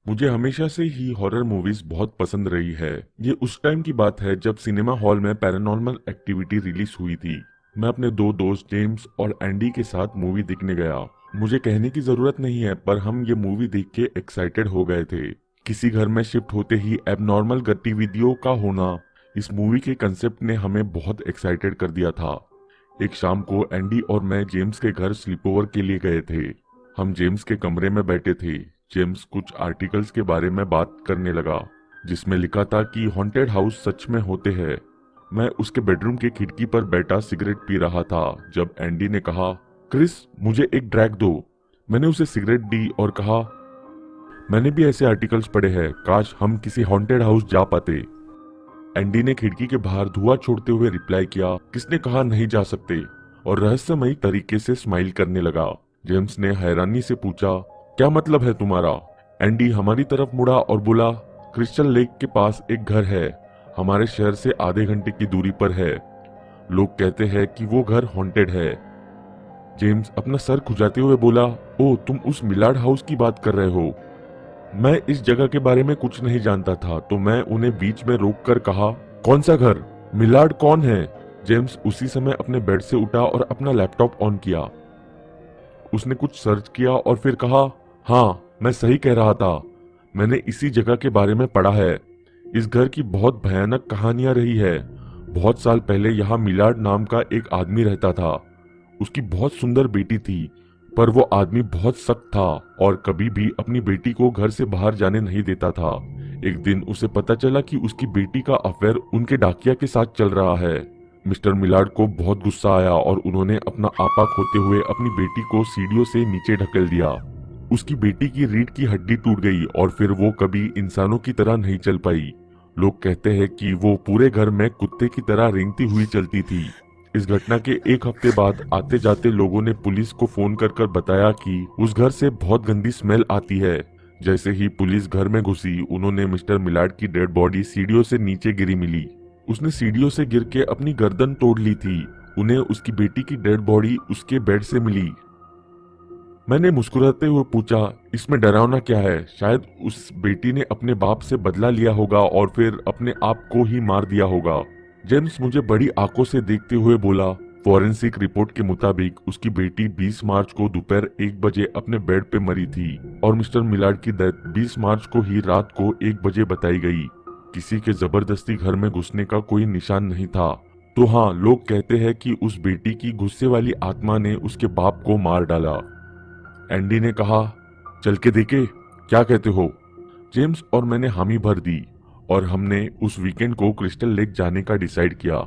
मुझे हमेशा से ही हॉरर मूवीज बहुत पसंद रही है। ये उस टाइम की बात है जब सिनेमा हॉल में पैरानॉर्मल एक्टिविटी रिलीज हुई थी। मैं अपने दो दोस्त जेम्स और एंडी के साथ मूवी देखने गया। मुझे कहने की जरूरत नहीं है, पर हम ये मूवी देख के एक्साइटेड हो गए थे। किसी घर में शिफ्ट होते ही एबनॉर्मल गतिविधियों का होना, इस मूवी के कंसेप्ट ने हमें बहुत एक्साइटेड कर दिया था। एक शाम को एंडी और मैं जेम्स के घर स्लीप ओवर के लिए गए थे। हम जेम्स के कमरे में बैठे थे। जेम्स कुछ आर्टिकल्स के बारे में बात करने लगा, जिसमें लिखा था कि हॉन्टेड हाउस सच में होते हैं। मैं उसके बेडरूम की खिड़की पर बैठा सिगरेट पी रहा था जब एंडी ने कहा, क्रिस, मुझे एक ड्रैग दो। मैंने उसे सिगरेट दी और कहा, मैंने भी ऐसे आर्टिकल्स पढ़े हैं, काश हम किसी हॉन्टेड हाउस जा पाते। एंडी ने खिड़की के बाहर धुआं छोड़ते हुए रिप्लाई किया, किसने कहा नहीं जा सकते, और रहस्यमयी तरीके से स्माइल करने लगा। जेम्स ने हैरानी से पूछा, क्या मतलब है तुम्हारा? एंडी हमारी तरफ मुड़ा और बोला, क्रिस्टल लेक के पास एक घर है, हमारे शहर से आधे घंटे की दूरी पर है। लोग कहते हैं कि वो घर हॉन्टेड है। जेम्स अपना सर खुजाते हुए बोला, ओ, तुम उस मिलार्ड हाउस की बात कर रहे हो? मैं इस जगह के बारे में कुछ नहीं जानता था, तो मैं उन्हें बीच में रोककर कहा, कौन सा घर? मिलार्ड कौन है? जेम्स उसी समय अपने बेड से उठा और अपना लैपटॉप ऑन किया। उसने कुछ सर्च किया और फिर कहा, हाँ, मैं सही कह रहा था, मैंने इसी जगह के बारे में पढ़ा है। इस घर की बहुत भयानक कहानियां रही है। बहुत साल पहले यहाँ मिलार्ड नाम का एक आदमी रहता था। उसकी बहुत सुंदर बेटी थी, पर वो आदमी बहुत सख्त था और कभी भी अपनी बेटी को घर से बाहर जाने नहीं देता था। एक दिन उसे पता चला कि उसकी बेटी का अफेयर उनके डाकिया के साथ चल रहा है। मिस्टर मिलार्ड को बहुत गुस्सा आया और उन्होंने अपना आपा खोते हुए अपनी बेटी को सीढ़ियों से नीचे ढकेल दिया। उसकी बेटी की रीढ़ की हड्डी टूट गई और फिर वो कभी इंसानों की तरह नहीं चल पाई। लोग कहते हैं कि वो पूरे घर में कुत्ते की तरह रेंगती हुई चलती थी। इस घटना के एक हफ्ते बाद आते जाते लोगों ने पुलिस को फोन कर बताया कि उस घर से बहुत गंदी स्मेल आती है। जैसे ही पुलिस घर में घुसी, उन्होंने मिस्टर मिलार्ड की डेड बॉडी सीढ़ियों से नीचे गिरी मिली। उसने सीढ़ियों से गिर के अपनी गर्दन तोड़ ली थी। उन्हें उसकी बेटी की डेड बॉडी उसके बेड से मिली। मैंने मुस्कुराते हुए पूछा, इसमें डरावना क्या है? शायद उस बेटी ने अपने बाप से बदला लिया होगा और फिर अपने आप को ही मार दिया होगा। जेम्स मुझे बड़ी आंखों से देखते हुए बोला, फॉरेंसिक रिपोर्ट के मुताबिक उसकी बेटी 20 मार्च को दोपहर 1 बजे अपने बेड पे मरी थी और मिस्टर मिलार्ड की डेथ 20 मार्च को ही रात को 1 बजे बताई गई। किसी के जबरदस्ती घर में घुसने का कोई निशान नहीं था। तो हाँ, लोग कहते हैं कि उस बेटी की गुस्से वाली आत्मा ने उसके बाप को मार डाला। एंडी ने कहा, चल के देखे, क्या कहते हो? जेम्स और मैंने हामी भर दी और हमने उस वीकेंड को क्रिस्टल लेक जाने का डिसाइड किया।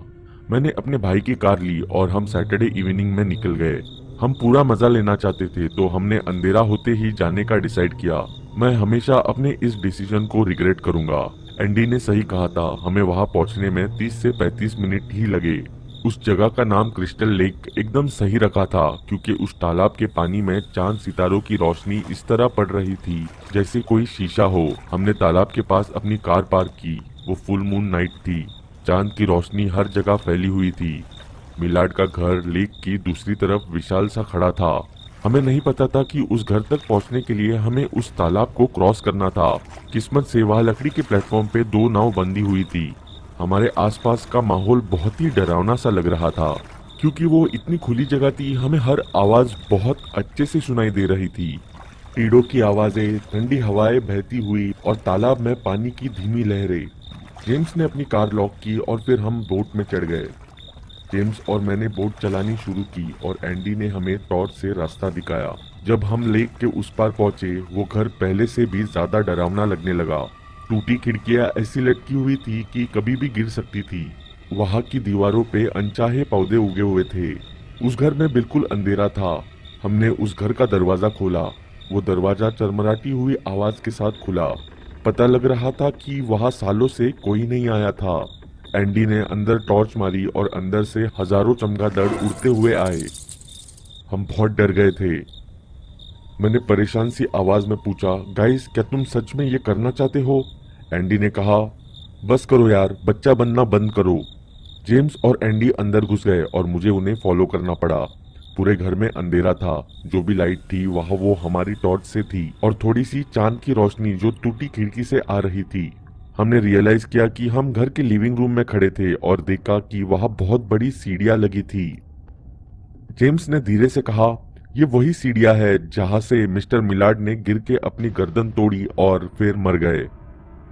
मैंने अपने भाई की कार ली और हम सैटरडे इवनिंग में निकल गए। हम पूरा मजा लेना चाहते थे, तो हमने अंधेरा होते ही जाने का डिसाइड किया। मैं हमेशा अपने इस डिसीजन को रिग्रेट करूंगा। एंडी ने सही कहा था, हमें वहां पहुंचने में 30 से 35 मिनट ही लगे। उस जगह का नाम क्रिस्टल लेक एकदम सही रखा था, क्योंकि उस तालाब के पानी में चांद सितारों की रोशनी इस तरह पड़ रही थी जैसे कोई शीशा हो। हमने तालाब के पास अपनी कार पार्क की। वो फुल मून नाइट थी। चांद की रोशनी हर जगह फैली हुई थी। मिलार्ड का घर लेक की दूसरी तरफ विशाल सा खड़ा था। हमें नहीं पता था कि उस घर तक पहुंचने के लिए हमें उस तालाब को क्रॉस करना था। किस्मत से वहां लकड़ी के प्लेटफॉर्म पे 2 नाव बंधी हुई थी। हमारे आसपास का माहौल बहुत ही डरावना सा लग रहा था, क्योंकि वो इतनी खुली जगह थी। हमें हर आवाज बहुत अच्छे से सुनाई दे रही थी। कीड़ों की आवाजें, ठंडी हवाएं बहती हुई और तालाब में पानी की धीमी लहरें। जेम्स ने अपनी कार लॉक की और फिर हम बोट में चढ़ गए। जेम्स और मैंने बोट चलानी शुरू की और एंडी ने हमें टॉर्च से रास्ता दिखाया। जब हम लेक के उस पार पहुंचे, वो घर पहले से भी ज्यादा डरावना लगने लगा। टूटी खिड़कियां ऐसी लटकी हुई थी कि कभी भी गिर सकती थी। वहां की दीवारों पे अनचाहे पौधे उगे हुए थे। उस घर में बिल्कुल अंधेरा था। हमने उस घर का दरवाजा खोला। वो दरवाजा चरमराती हुई आवाज के साथ खुला। पता लग रहा था कि वहां सालों से कोई नहीं आया था। एंडी ने अंदर टॉर्च मारी और अंदर से हजारों चमगादड़ उड़ते हुए आए। हम बहुत डर गए थे। मैंने परेशान सी आवाज में पूछा, गाइस, क्या तुम सच में ये करना चाहते हो? एंडी ने कहा, बस करो यार, बच्चा बनना बंद करो। जेम्स और एंडी अंदर घुस गए और मुझे उन्हें फॉलो करना पड़ा। पूरे घर में अंधेरा था। जो भी लाइट थी वह वो हमारी टॉर्च से थी और थोड़ी सी चांद की रोशनी जो टूटी खिड़की से आ रही थी। हमने रियलाइज किया कि हम घर के लिविंग रूम में खड़े थे और देखा कि वहां बहुत बड़ी सीढ़ियां लगी थी। जेम्स ने धीरे से कहा, ये वही सीढ़ियां है जहां से मिस्टर मिलार्ड ने गिर के अपनी गर्दन तोड़ी और फिर मर गए।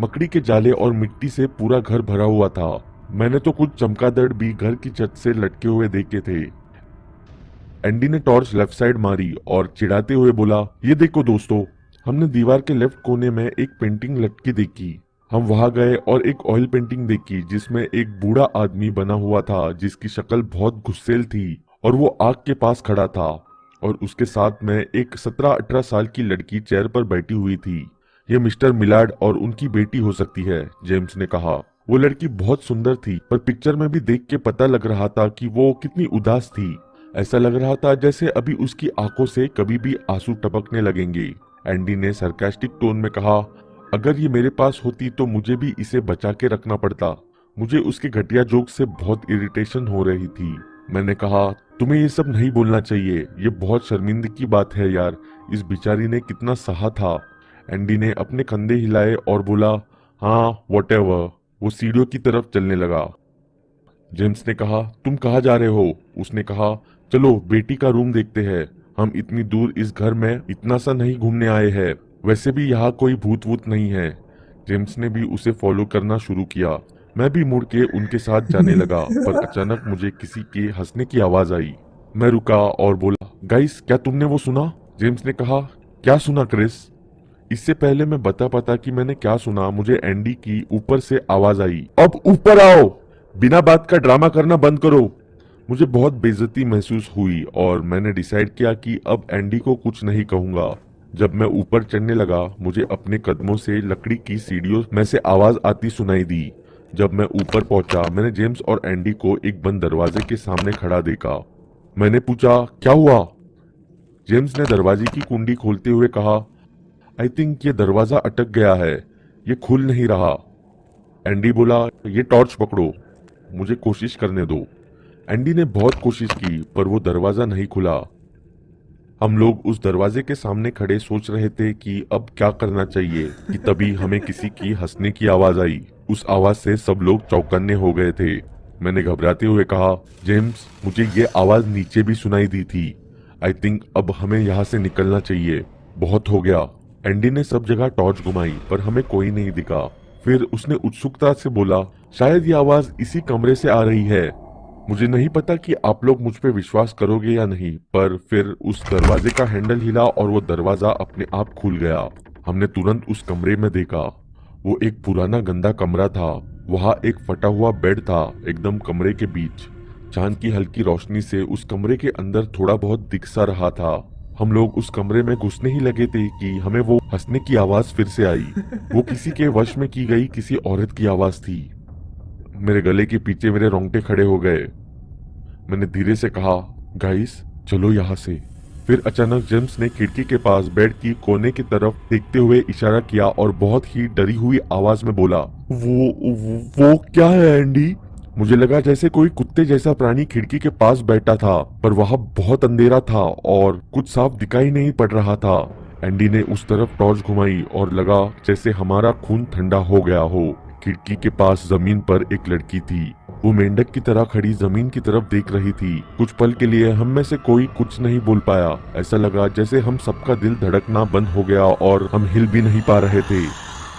मकड़ी के जाले और मिट्टी से पूरा घर भरा हुआ था। मैंने तो कुछ चमगादड़ भी घर की छत से लटके हुए देखे थे। एंडी ने टॉर्च लेफ्ट साइड मारी और चिढ़ाते हुए बोला, ये देखो दोस्तों। हमने दीवार के लेफ्ट कोने में एक पेंटिंग लटकी देखी। हम वहां गए और एक ऑयल पेंटिंग देखी जिसमें एक बूढ़ा आदमी बना हुआ था जिसकी शक्ल बहुत गुस्सेल थी और वो आग के पास खड़ा था और उसके साथ में एक 17-18 साल की लड़की चेयर पर बैठी हुई थी। ये मिस्टर मिलार्ड और उनकी बेटी हो सकती है, जेम्स ने कहा। वो लड़की बहुत सुंदर थी पर पिक्चर में भी देख के पता लग रहा था कि वो कितनी उदास थी। ऐसा लग रहा था जैसे अभी उसकी आंखों से कभी भी आंसू टपकने लगेंगे। एंडी ने सरकास्टिक टोन में कहा, अगर ये मेरे पास होती तो मुझे भी इसे बचा के रखना पड़ता। मुझे उसके घटिया जोक से बहुत इरिटेशन हो रही थी। मैंने कहा, तुम्हें ये सब नहीं बोलना चाहिए। ये बहुत शर्मिंदगी की बात है यार। इस बेचारी ने कितना सहा था। एंडी ने अपने कंधे हिलाए और बोला, हाँ व्हाटएवर। वो सीढ़ियों की तरफ चलने लगा। जेम्स ने कहा, तुम कहाँ जा रहे हो? उसने कहा, चलो बेटी का रूम देखते हैं। हम इतनी दूर इस घर में इतना सा नहीं घूमने आए हैं। वैसे भी यहाँ कोई भूत वूत नहीं है। जेम्स ने भी उसे फॉलो करना शुरू किया। मैं भी मुड़ के उनके साथ जाने लगा पर अचानक मुझे किसी के हंसने की आवाज आई। मैं रुका और बोला, गाइस क्या तुमने वो सुना? जेम्स ने कहा, क्या सुना क्रिस? इससे पहले मैं बता पाता कि मैंने क्या सुना, मुझे एंडी की ऊपर से आवाज आई, अब ऊपर आओ, बिना बात का ड्रामा करना बंद करो। मुझे बहुत बेइज्जती महसूस हुई और मैंने डिसाइड किया कि अब एंडी को कुछ नहीं कहूंगा। जब मैं ऊपर चढ़ने लगा मुझे अपने कदमों से लकड़ी की सीढ़ियों में से आवाज आती सुनाई दी। जब मैं ऊपर पहुंचा मैंने जेम्स और एंडी को एक बंद दरवाजे के सामने खड़ा देखा। मैंने पूछा, क्या हुआ? जेम्स ने दरवाजे की कुंडी खोलते हुए कहा, आई थिंक ये दरवाजा अटक गया है, ये खुल नहीं रहा। एंडी बोला, ये टॉर्च पकड़ो, मुझे कोशिश करने दो। एंडी ने बहुत कोशिश की पर वो दरवाजा नहीं खुला। हम लोग उस दरवाजे के सामने खड़े सोच रहे थे कि अब क्या करना चाहिए कि तभी हमें किसी की हंसने की आवाज आई। उस आवाज से सब लोग चौकन्ने हो गए थे। मैंने घबराते हुए कहा, जेम्स मुझे ये आवाज नीचे भी सुनाई दी थी। आई थिंक अब हमें यहाँ से निकलना चाहिए, बहुत हो गया। एंडी ने सब जगह टॉर्च घुमाई पर हमें कोई नहीं दिखा। फिर उसने उत्सुकता से बोला, शायद ये आवाज इसी कमरे से आ रही है। मुझे नहीं पता कि आप लोग मुझ पे विश्वास करोगे या नहीं, पर फिर उस दरवाजे का हैंडल हिला और वो दरवाजा अपने आप खुल गया। हमने तुरंत उस कमरे में देखा। वो एक पुराना गंदा कमरा था। वहाँ एक फटा हुआ बेड था एकदम कमरे के बीच। चांद की हल्की रोशनी से उस कमरे के अंदर थोड़ा बहुत दिख सा रहा था। हम लोग उस कमरे में घुसने ही लगे थे कि हमें वो हंसने की आवाज फिर से आई। वो किसी के वश में की गई किसी औरत की आवाज थी। मेरे गले के पीछे मेरे रोंगटे खड़े हो गए। मैंने धीरे से कहा, गाइस चलो यहाँ से। फिर अचानक जेम्स ने खिड़की के पास बेड की कोने की तरफ देखते हुए इशारा किया और बहुत ही डरी हुई आवाज में बोला, वो क्या है एंडी? मुझे लगा जैसे कोई कुत्ते जैसा प्राणी खिड़की के पास बैठा था पर वहां बहुत अंधेरा था और कुछ साफ दिखाई नहीं पड़ रहा था। एंडी ने उस तरफ टॉर्च घुमाई और लगा जैसे हमारा खून ठंडा हो गया हो। खिड़की के पास जमीन पर एक लड़की थी। वो मेंढक की तरह खड़ी जमीन की तरफ देख रही थी। कुछ पल के लिए हम में से कोई कुछ नहीं बोल पाया। ऐसा लगा जैसे हम सबका दिल धड़कना बंद हो गया और हम हिल भी नहीं पा रहे थे।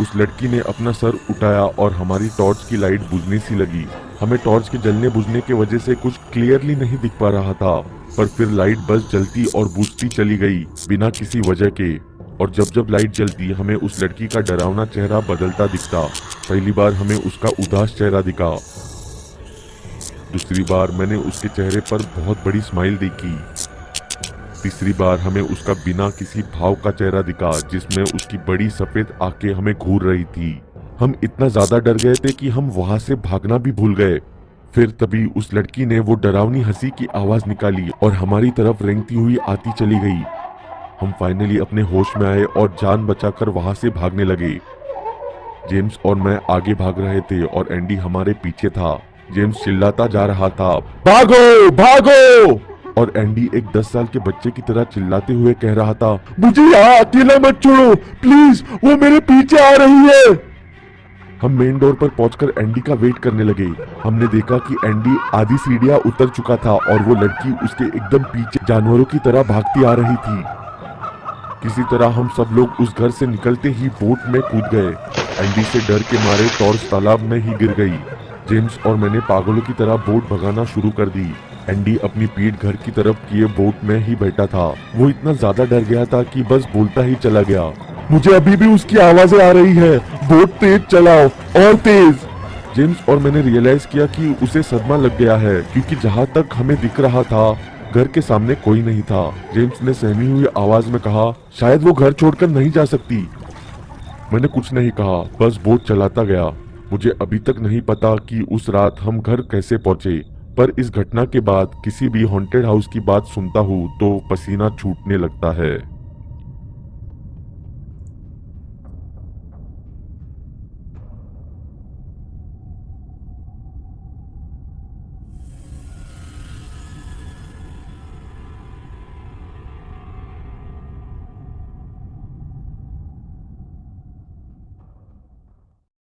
उस लड़की ने अपना सर उठाया और हमारी टॉर्च की लाइट बुझने सी लगी। हमें टॉर्च के जलने बुझने की वजह से कुछ क्लियरली नहीं दिख पा रहा था, पर फिर लाइट बस जलती और बुझती चली गई बिना किसी वजह के। और जब जब लाइट जलती हमें उस लड़की का डरावना चेहरा बदलता दिखता। पहली बार हमें उसका उदास चेहरा दिखा। दूसरी बार मैंने उसके चेहरे पर बहुत बड़ी स्माइल देखी। तीसरी बार हमें उसका बिना किसी भाव का चेहरा दिखा जिसमें उसकी बड़ी सफेद आंखें हमें घूर रही थी। हम इतना ज्यादा डर गए थे कि हम वहां से भागना भी भूल गए। फिर तभी उस लड़की ने वो डरावनी हंसी की आवाज निकाली और हमारी तरफ रेंगती हुई आती चली गई। हम फाइनली अपने होश में आए और जान बचाकर वहां से भागने लगे। जेम्स और मैं आगे भाग रहे थे और एंडी हमारे पीछे था। जेम्स चिल्लाता जा रहा था, भागो भागो। और एंडी एक 10 साल के बच्चे की तरह चिल्लाते हुए कह रहा था, मुझे यहाँ अकेला मत छोड़ो प्लीज, वो मेरे पीछे आ रही है। हम मेन डोर पर पहुंचकर एंडी का वेट करने लगे। हमने देखा कि एंडी आधी सीढ़ियां उतर चुका था और वो लड़की उसके एकदम पीछे जानवरों की तरह भागती आ रही थी। किसी तरह हम सब लोग उस घर से निकलते ही बोट में कूद गए। एंडी से डर के मारे टॉर्च तालाब में ही गिर गई। जेम्स और मैंने पागलों की तरह बोट भगाना शुरू कर दी। एंडी अपनी पीठ घर की तरफ किए बोट में ही बैठा था। वो इतना ज्यादा डर गया था कि बस बोलता ही चला गया, मुझे अभी भी उसकी आवाजें आ रही है, बोट तेज चलाओ और तेज। जेम्स और मैंने रियलाइज किया कि उसे सदमा लग गया है, क्योंकि जहाँ तक हमें दिख रहा था घर के सामने कोई नहीं था। जेम्स ने सहमी हुई आवाज में कहा, शायद वो घर छोड़कर नहीं जा सकती। मैंने कुछ नहीं कहा, बस बोट चलाता गया। मुझे अभी तक नहीं पता कि उस रात हम घर कैसे पहुंचे, पर इस घटना के बाद किसी भी हॉन्टेड हाउस की बात सुनता हूँ तो पसीना छूटने लगता है।